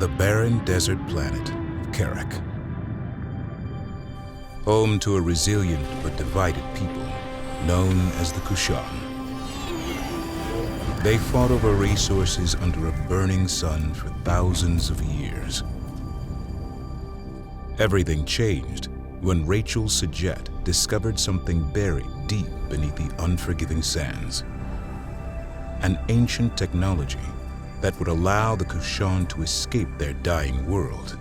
the barren desert planet of Karak. Home to a resilient but divided people known as the Kushan. They fought over resources under a burning sun for thousands of years. Everything changed when Rachel Sajet discovered something buried deep beneath the unforgiving sands. An ancient technology that would allow the Kushan to escape their dying world.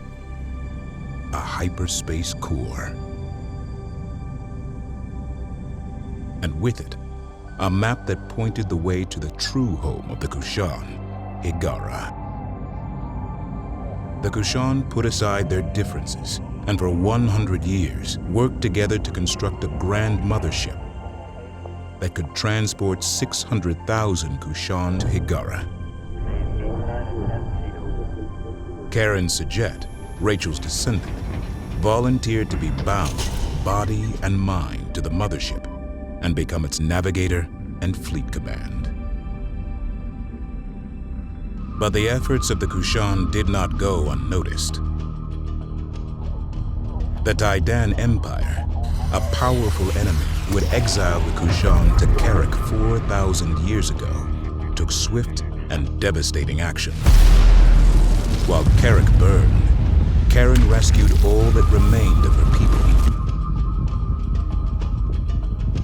A hyperspace core. And with it, a map that pointed the way to the true home of the Kushan, Hiigara. The Kushan put aside their differences and for 100 years worked together to construct a grand mothership that could transport 600,000 Kushan to Hiigara. Karen Sajet, Rachel's descendant, volunteered to be bound, body and mind, to the mothership and become its navigator and fleet command. But the efforts of the Kushan did not go unnoticed. The Taidan Empire, a powerful enemy who had exiled the Kushan to Karak 4,000 years ago, took swift and devastating action. While Karak burned, Karen rescued all that remained of her people.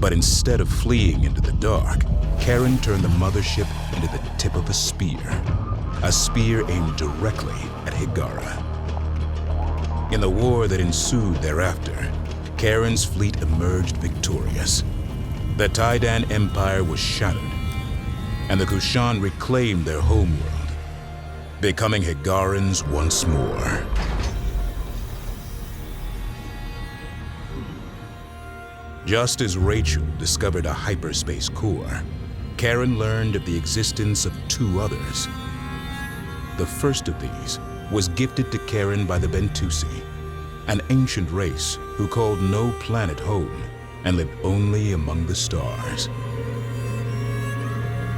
But instead of fleeing into the dark, Karen turned the mothership into the tip of a spear aimed directly at Hiigara. In the war that ensued thereafter, Karen's fleet emerged victorious. The Taidan Empire was shattered, and the Kushan reclaimed their homeworld, becoming Hiigarans once more. Just as Rachel discovered a hyperspace core, Karen learned of the existence of two others. The first of these was gifted to Karen by the Bentusi, an ancient race who called no planet home and lived only among the stars.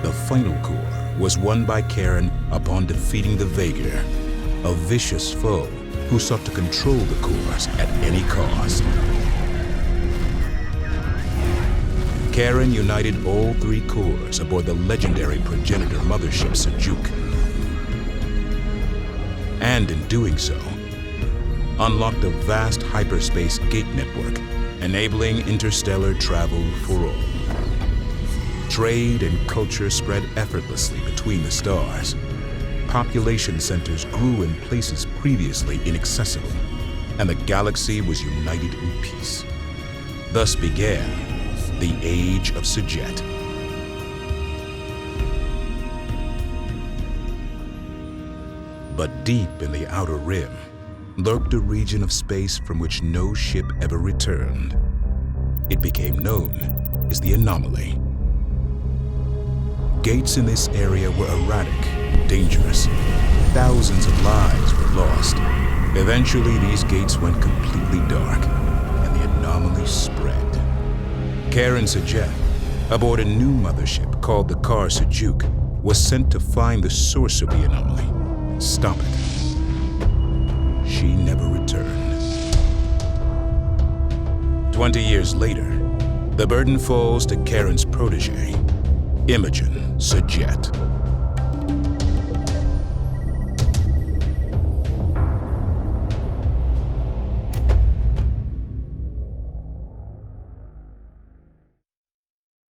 The final core was won by Karen upon defeating the Vaegir, a vicious foe who sought to control the cores at any cost. Karen united all three cores aboard the legendary progenitor mothership Sajuk. And in doing so, unlocked a vast hyperspace gate network, enabling interstellar travel for all. Trade and culture spread effortlessly between the stars. Population centers grew in places previously inaccessible, and the galaxy was united in peace. Thus began the Age of Sajet. But deep in the outer rim lurked a region of space from which no ship ever returned. It became known as the Anomaly. Gates in this area were erratic, dangerous. Thousands of lives were lost. Eventually, these gates went completely dark, and the anomaly spread. Karen Sajet, aboard a new mothership called the Kar Sajuk, was sent to find the source of the anomaly and stop it. She never returned. 20 years later, the burden falls to Karen's protege, Imogen Sajet.